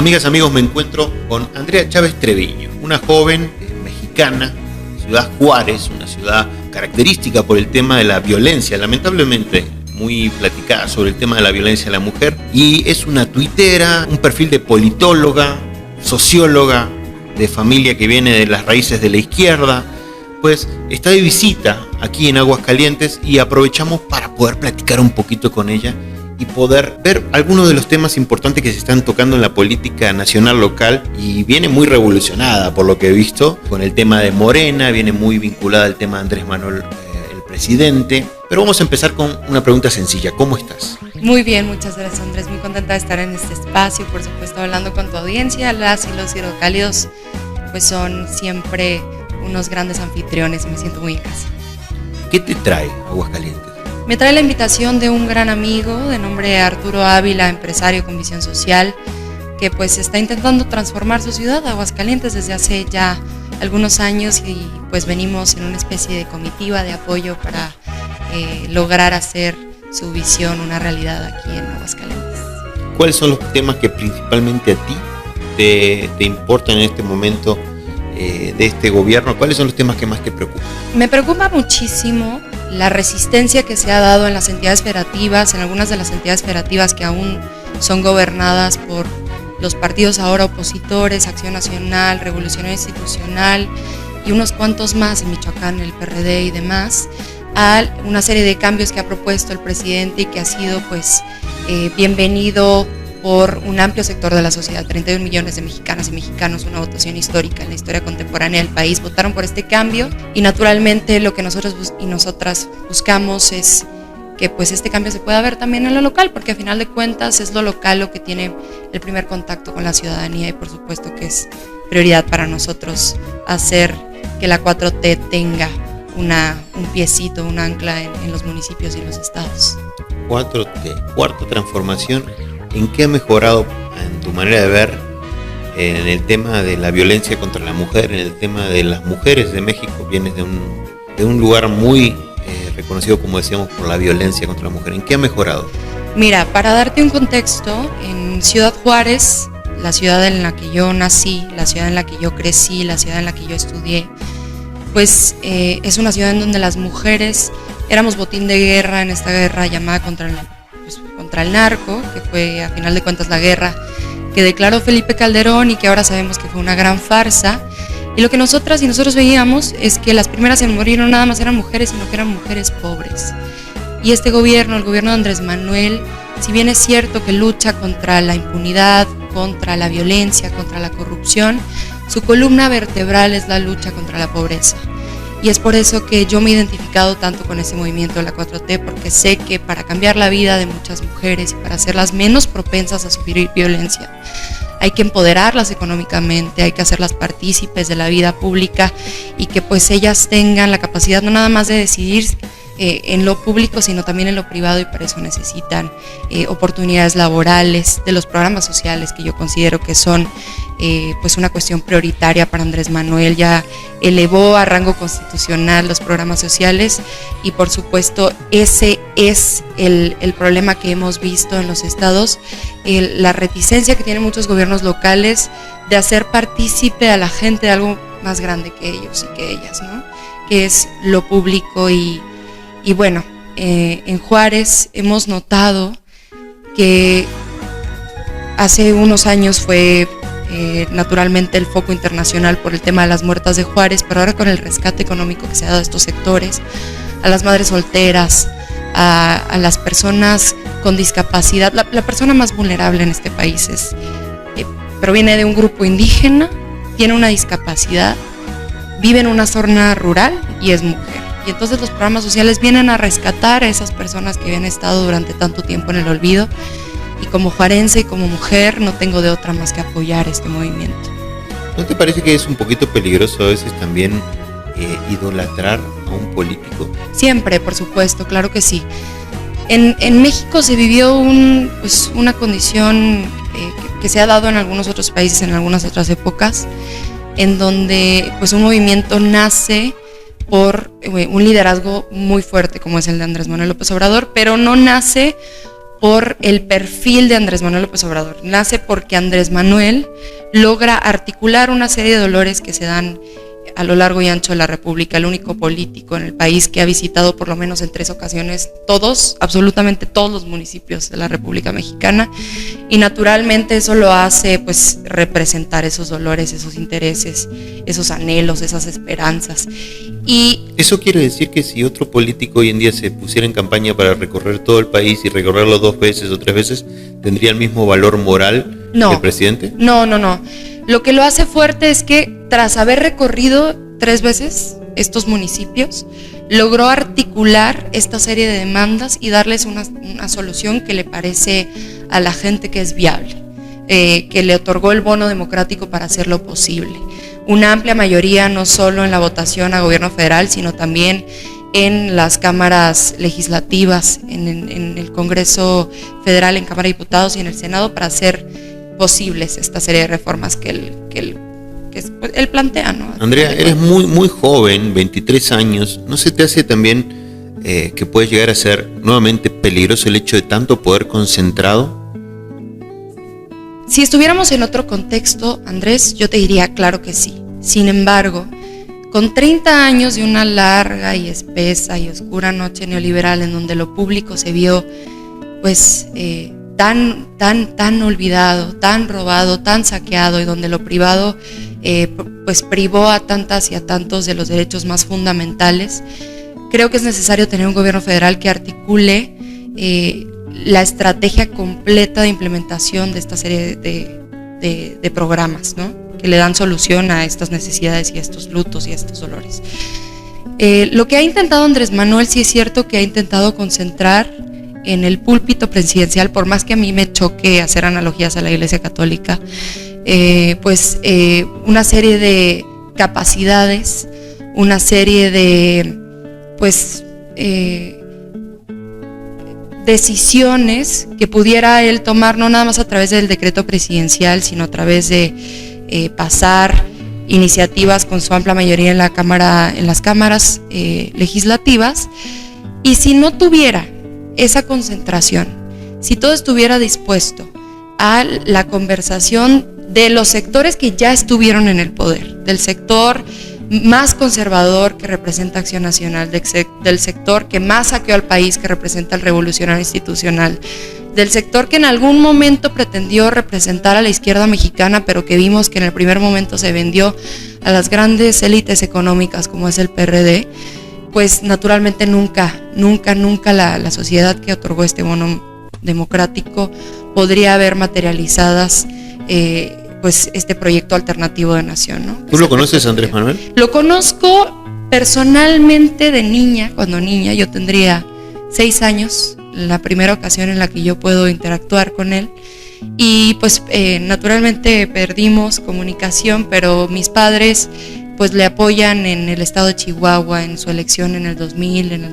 Amigas, amigos, me encuentro con Andrea Chávez Treviño, una joven mexicana, ciudad Juárez, una ciudad característica por el tema de la violencia, lamentablemente muy platicada sobre el tema de la violencia a la mujer, y es una tuitera, un perfil de politóloga, socióloga, de familia que viene de las raíces de la izquierda. Pues está de visita aquí en Aguascalientes y aprovechamos para poder platicar un poquito con ella y poder ver algunos de los temas importantes que se están tocando en la política nacional local, y viene muy revolucionada por lo que he visto con el tema de Morena, viene muy vinculada al tema de Andrés Manuel, el presidente. Pero vamos a empezar con una pregunta sencilla: ¿cómo estás? Muy bien, muchas gracias, Andrés, muy contenta de estar en este espacio, por supuesto hablando con tu audiencia. Las y los hidrocálidos pues son siempre unos grandes anfitriones y me siento muy en casa. ¿Qué te trae a Aguascalientes? Me trae la invitación de un gran amigo de nombre Arturo Ávila, empresario con visión social, que pues está intentando transformar su ciudad, Aguascalientes, desde hace ya algunos años, y pues venimos en una especie de comitiva de apoyo para lograr hacer su visión una realidad aquí en Aguascalientes. ¿Cuáles son los temas que principalmente a ti te importan en este momento de este gobierno? ¿Cuáles son los temas que más te preocupan? Me preocupa muchísimo la resistencia que se ha dado en las entidades federativas, en algunas de las entidades federativas que aún son gobernadas por los partidos ahora opositores, Acción Nacional, Revolucionario Institucional y unos cuantos más en Michoacán, el PRD y demás, a una serie de cambios que ha propuesto el presidente y que ha sido pues bienvenido por un amplio sector de la sociedad. 31 millones de mexicanas y mexicanos, una votación histórica en la historia contemporánea del país, votaron por este cambio, y naturalmente lo que nosotros y nosotras buscamos es que pues este cambio se pueda ver también en lo local, porque a final de cuentas es lo local lo que tiene el primer contacto con la ciudadanía, y por supuesto que es prioridad para nosotros hacer que la 4T tenga un piecito, un ancla en los municipios y los estados. 4T, cuarta transformación. ¿En qué ha mejorado en tu manera de ver en el tema de la violencia contra la mujer, en el tema de las mujeres de México? Vienes de un lugar muy reconocido, como decíamos, por la violencia contra la mujer. ¿En qué ha mejorado? Mira, para darte un contexto, en Ciudad Juárez, la ciudad en la que yo nací, la ciudad en la que yo crecí, la ciudad en la que yo estudié, pues es una ciudad en donde las mujeres éramos botín de guerra en esta guerra llamada contra el narco, que fue a final de cuentas la guerra que declaró Felipe Calderón y que ahora sabemos que fue una gran farsa. Y lo que nosotras y nosotros veíamos es que las primeras en morir no nada más eran mujeres, sino que eran mujeres pobres. Y este gobierno, el gobierno de Andrés Manuel, si bien es cierto que lucha contra la impunidad, contra la violencia, contra la corrupción, su columna vertebral es la lucha contra la pobreza. Y es por eso que yo me he identificado tanto con ese movimiento de la 4T, porque sé que para cambiar la vida de muchas mujeres y para hacerlas menos propensas a sufrir violencia, hay que empoderarlas económicamente, hay que hacerlas partícipes de la vida pública, y que pues ellas tengan la capacidad no nada más de decidir en lo público, sino también en lo privado, y para eso necesitan oportunidades laborales, de los programas sociales, que yo considero que son pues una cuestión prioritaria para Andrés Manuel. Ya elevó a rango constitucional los programas sociales, y por supuesto ese es el problema que hemos visto en los estados, la reticencia que tienen muchos gobiernos locales de hacer partícipe a la gente de algo más grande que ellos y que ellas, ¿no? Que es lo público. Y bueno, en Juárez hemos notado que hace unos años fue naturalmente el foco internacional por el tema de las muertas de Juárez, pero ahora con el rescate económico que se ha dado a estos sectores, a las madres solteras, a las personas con discapacidad, la persona más vulnerable en este país proviene de un grupo indígena, tiene una discapacidad, vive en una zona rural y es mujer. Y entonces los programas sociales vienen a rescatar a esas personas que habían estado durante tanto tiempo en el olvido, y como juarense y como mujer no tengo de otra más que apoyar este movimiento. ¿No te parece que es un poquito peligroso a veces también idolatrar a un político? Siempre, por supuesto, claro que sí. En México se vivió una condición que se ha dado en algunos otros países, en algunas otras épocas, en donde pues un movimiento nace por un liderazgo muy fuerte como es el de Andrés Manuel López Obrador, pero no nace por el perfil de Andrés Manuel López Obrador. Nace porque Andrés Manuel logra articular una serie de dolores que se dan a lo largo y ancho de la República, el único político en el país que ha visitado por lo menos en 3 ocasiones absolutamente todos los municipios de la República Mexicana, y naturalmente eso lo hace pues representar esos dolores, esos intereses, esos anhelos, esas esperanzas. Y eso quiere decir que si otro político hoy en día se pusiera en campaña para recorrer todo el país y recorrerlo 2 veces o 3 veces, ¿tendría el mismo valor moral que el presidente? No. Lo que lo hace fuerte es que tras haber recorrido 3 veces estos municipios, logró articular esta serie de demandas y darles una solución que le parece a la gente que es viable, que le otorgó el bono democrático para hacerlo posible. Una amplia mayoría, no solo en la votación a gobierno federal, sino también en las cámaras legislativas, en el Congreso Federal, en Cámara de Diputados y en el Senado, para hacer posibles esta serie de reformas que él plantea, ¿no? Andrea, eres muy joven, 23 años. ¿No se te hace también que puede llegar a ser nuevamente peligroso el hecho de tanto poder concentrado? Si estuviéramos en otro contexto, Andrés, yo te diría claro que sí. Sin embargo, con 30 años de una larga y espesa y oscura noche neoliberal en donde lo público se vio pues tan olvidado, tan robado, tan saqueado, y donde lo privado pues privó a tantas y a tantos de los derechos más fundamentales, creo que es necesario tener un gobierno federal que articule la estrategia completa de implementación de esta serie de programas, ¿no?, que le dan solución a estas necesidades y a estos lutos y a estos dolores. Lo que ha intentado Andrés Manuel, sí es cierto que ha intentado concentrar en el púlpito presidencial, por más que a mí me choque hacer analogías a la Iglesia Católica, una serie de capacidades, una serie de decisiones que pudiera él tomar, no nada más a través del decreto presidencial, sino a través de pasar iniciativas con su amplia mayoría en las cámaras legislativas. Y si no tuviera esa concentración, si todo estuviera dispuesto a la conversación de los sectores que ya estuvieron en el poder, del sector más conservador que representa Acción Nacional, del sector que más saqueó al país, que representa el Revolucionario Institucional, del sector que en algún momento pretendió representar a la izquierda mexicana, pero que vimos que en el primer momento se vendió a las grandes élites económicas como es el PRD, pues naturalmente nunca la sociedad que otorgó este bono democrático podría haber materializadas este proyecto alternativo de nación, ¿no? ¿Tú lo conoces, Andrés Manuel? Lo conozco personalmente de niña. Cuando niña, yo tendría 6 años, la primera ocasión en la que yo puedo interactuar con él, y pues naturalmente perdimos comunicación, pero mis padres pues le apoyan en el estado de Chihuahua en su elección en el 2000, en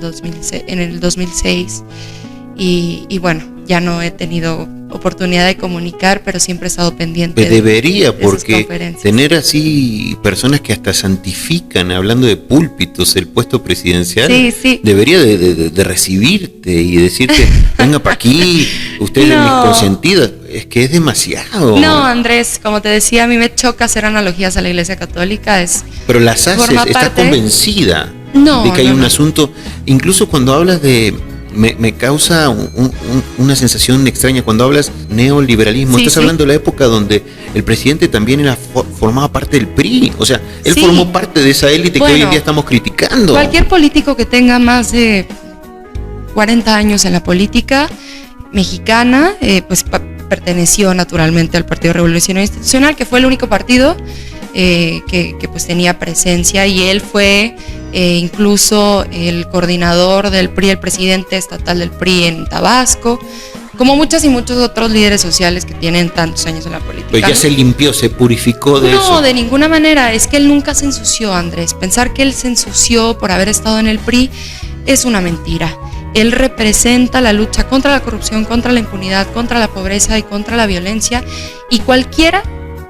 el 2006, y bueno, ya no he tenido oportunidad de comunicar, pero siempre he estado pendiente. Debería, porque tener así personas que hasta santifican, hablando de púlpitos, el puesto presidencial, sí. Debería de recibirte y decirte, venga para aquí, usted es mis consentidas. Es que es demasiado. No, Andrés, como te decía, a mí me choca hacer analogías a la Iglesia Católica. Pero las haces, estás convencida de que hay un asunto, incluso cuando hablas de... Me causa una sensación extraña cuando hablas neoliberalismo. Estás hablando de la época donde el presidente también formaba parte del PRI. O sea, él formó parte de esa élite que hoy en día estamos criticando. Cualquier político que tenga más de 40 años en la política mexicana, perteneció naturalmente al Partido Revolucionario Institucional, que fue el único partido que pues tenía presencia, y él fue incluso el coordinador del PRI, el presidente estatal del PRI en Tabasco, como muchas y muchos otros líderes sociales que tienen tantos años en la política. Pero ya se limpió, se purificó de eso. No, de ninguna manera. Es que él nunca se ensució, Andrés. Pensar que él se ensució por haber estado en el PRI es una mentira. Él representa la lucha contra la corrupción, contra la impunidad, contra la pobreza y contra la violencia, y cualquiera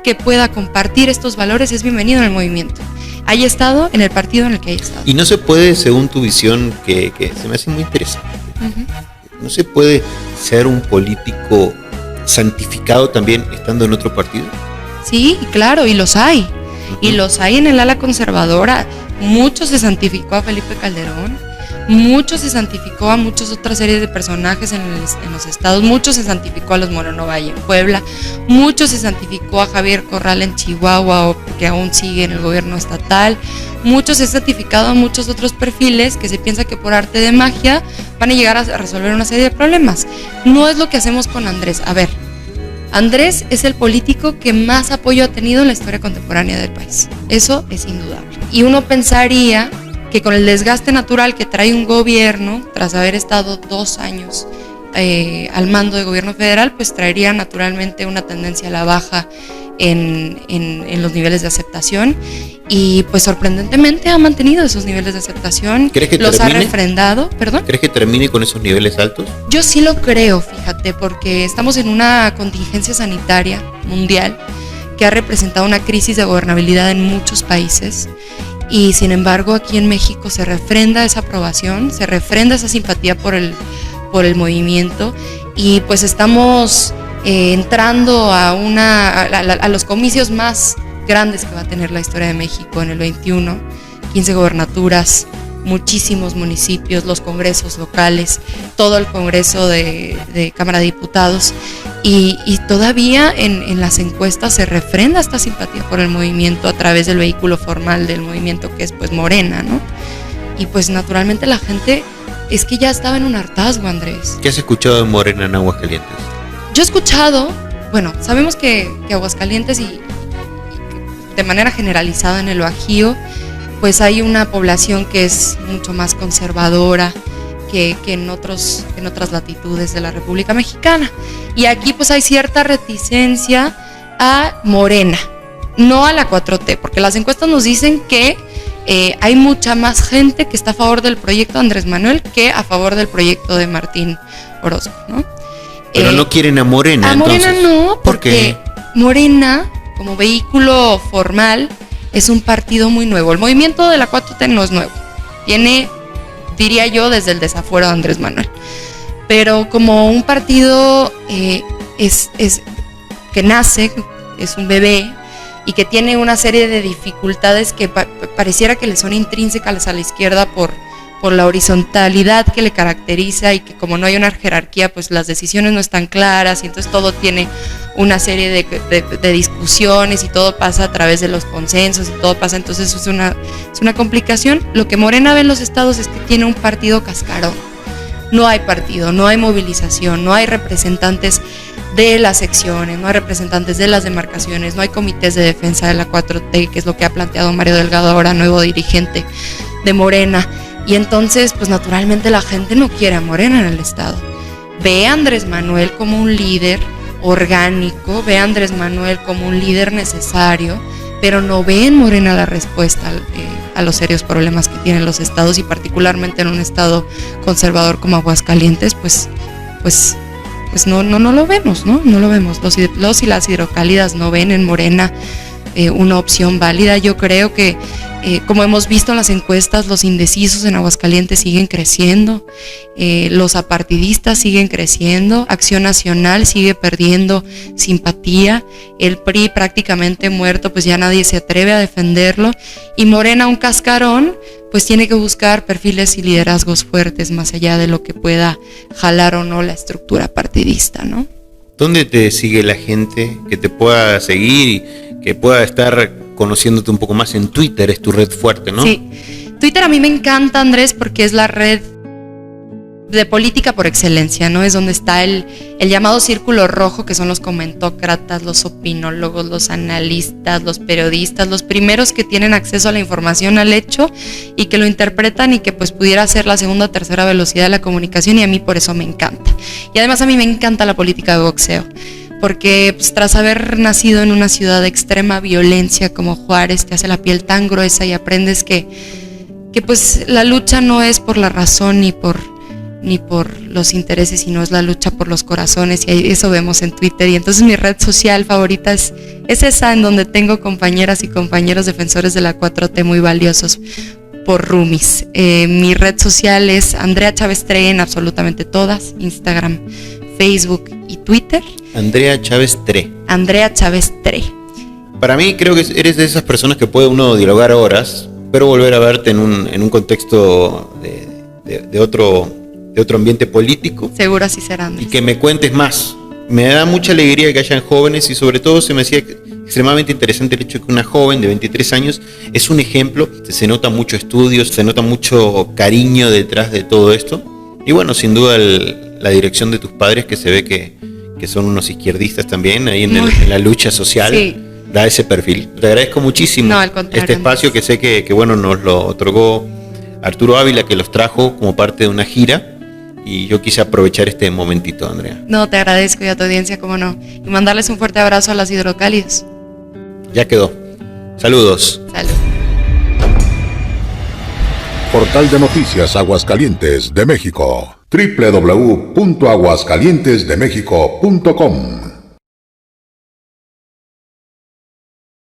que pueda compartir estos valores es bienvenido en el movimiento. Haya estado en el partido en el que haya estado. Y no se puede, según tu visión, que se me hace muy interesante, ¿No se puede ser un político santificado también estando en otro partido? Sí, claro, y los hay. Y los hay en el ala conservadora. Mucho se santificó a Felipe Calderón, mucho se santificó a muchas otras series de personajes en los estados, mucho se santificó a los Moreno Valle en Puebla, mucho se santificó a Javier Corral en Chihuahua, que aún sigue en el gobierno estatal, mucho se ha santificado a muchos otros perfiles que se piensa que por arte de magia van a llegar a resolver una serie de problemas. No es lo que hacemos con Andrés. A ver, Andrés es el político que más apoyo ha tenido en la historia contemporánea del país. Eso es indudable. Y uno pensaría que con el desgaste natural que trae un gobierno, tras haber estado 2 años al mando de gobierno federal, pues traería naturalmente una tendencia a la baja en los niveles de aceptación. Y pues sorprendentemente ha mantenido esos niveles de aceptación. ¿Crees que los termine? Ha refrendado? ¿Perdón? ¿Crees que termine con esos niveles altos? Yo sí lo creo, fíjate, porque estamos en una contingencia sanitaria mundial que ha representado una crisis de gobernabilidad en muchos países, y sin embargo aquí en México se refrenda esa aprobación, se refrenda esa simpatía por el movimiento, y pues estamos entrando a los comicios más grandes que va a tener la historia de México en el 21, 15 gobernaturas, muchísimos municipios, los congresos locales, todo el Congreso de Cámara de Diputados, y todavía en las encuestas se refrenda esta simpatía por el movimiento a través del vehículo formal del movimiento, que es pues Morena, ¿no? Y pues naturalmente la gente es que ya estaba en un hartazgo, Andrés. ¿Qué has escuchado de Morena en Aguascalientes? Yo he escuchado, bueno, sabemos que Aguascalientes y de manera generalizada en el Bajío, pues hay una población que es mucho más conservadora que en otras latitudes de la República Mexicana. Y aquí pues hay cierta reticencia a Morena, no a la 4T, porque las encuestas nos dicen que hay mucha más gente que está a favor del proyecto Andrés Manuel que a favor del proyecto de Martín Orozco, ¿no? Pero no quieren a Morena, entonces. A Morena no, porque Morena, como vehículo formal, es un partido muy nuevo. El movimiento de la 4T no es nuevo. Tiene, diría yo, desde el desafuero de Andrés Manuel. Pero como un partido es que nace, es un bebé, y que tiene una serie de dificultades que pareciera que le son intrínsecas a la izquierda por la horizontalidad que le caracteriza, y que como no hay una jerarquía, pues las decisiones no están claras, y entonces todo tiene una serie de discusiones, y todo pasa a través de los consensos, y todo pasa, entonces es una complicación. Lo que Morena ve en los estados es que tiene un partido cascarón. No hay partido, no hay movilización, no hay representantes de las secciones, no hay representantes de las demarcaciones, no hay comités de defensa de la 4T, que es lo que ha planteado Mario Delgado, ahora nuevo dirigente de Morena. Y entonces, pues naturalmente la gente no quiere a Morena en el estado. Ve a Andrés Manuel como un líder orgánico, ve a Andrés Manuel como un líder necesario, pero no ve en Morena la respuesta a los serios problemas que tienen los estados, y particularmente en un estado conservador como Aguascalientes, pues no lo vemos, ¿no? No lo vemos. Los y las hidrocálidas no ven en Morena una opción válida. Yo creo que, como hemos visto en las encuestas, los indecisos en Aguascalientes siguen creciendo, los apartidistas siguen creciendo, Acción Nacional sigue perdiendo simpatía, el PRI prácticamente muerto, pues ya nadie se atreve a defenderlo, y Morena, un cascarón, pues tiene que buscar perfiles y liderazgos fuertes más allá de lo que pueda jalar o no la estructura partidista, ¿no? ¿Dónde te sigue la gente que te pueda seguir y que pueda estar conociéndote un poco más? En Twitter es tu red fuerte, ¿no? Sí, Twitter a mí me encanta, Andrés, porque es la red de política por excelencia, ¿no? Es donde está el llamado círculo rojo, que son los comentócratas, los opinólogos, los analistas, los periodistas, los primeros que tienen acceso a la información, al hecho, y que lo interpretan, y que pues pudiera ser la segunda o tercera velocidad de la comunicación, y a mí por eso me encanta. Y además a mí me encanta la política de boxeo, porque pues, tras haber nacido en una ciudad de extrema violencia como Juárez, te hace la piel tan gruesa y aprendes que pues la lucha no es por la razón ni por los intereses, sino es la lucha por los corazones, y eso vemos en Twitter. Y entonces mi red social favorita es esa, en donde tengo compañeras y compañeros defensores de la 4T muy valiosos, por roomies. Mi red social es Andrea Chávez Tre en absolutamente todas, Instagram, Facebook y Twitter. Andrea Chávez Tre. Andrea Chávez Tre. Para mí creo que eres de esas personas que puede uno dialogar horas, pero volver a verte en un contexto de otro ambiente político. Seguro así será, Andrés. Y que me cuentes más. Me da mucha alegría que hayan jóvenes y sobre todo se me hacía extremadamente interesante el hecho de que una joven de 23 años es un ejemplo. Se nota mucho estudio, se nota mucho cariño detrás de todo esto. Y bueno, sin duda la dirección de tus padres, que se ve que son unos izquierdistas también ahí en la lucha social. Sí. Da ese perfil. Te agradezco muchísimo No, al contrario, este espacio que sé que bueno, nos lo otorgó Arturo Ávila, que los trajo como parte de una gira. Y yo quise aprovechar este momentito, Andrea. No, te agradezco, y a tu audiencia, cómo no. Y mandarles un fuerte abrazo a las hidrocálidas. Ya quedó. Saludos. Salud. Portal de Noticias Aguascalientes de México. www.aguascalientesdemexico.com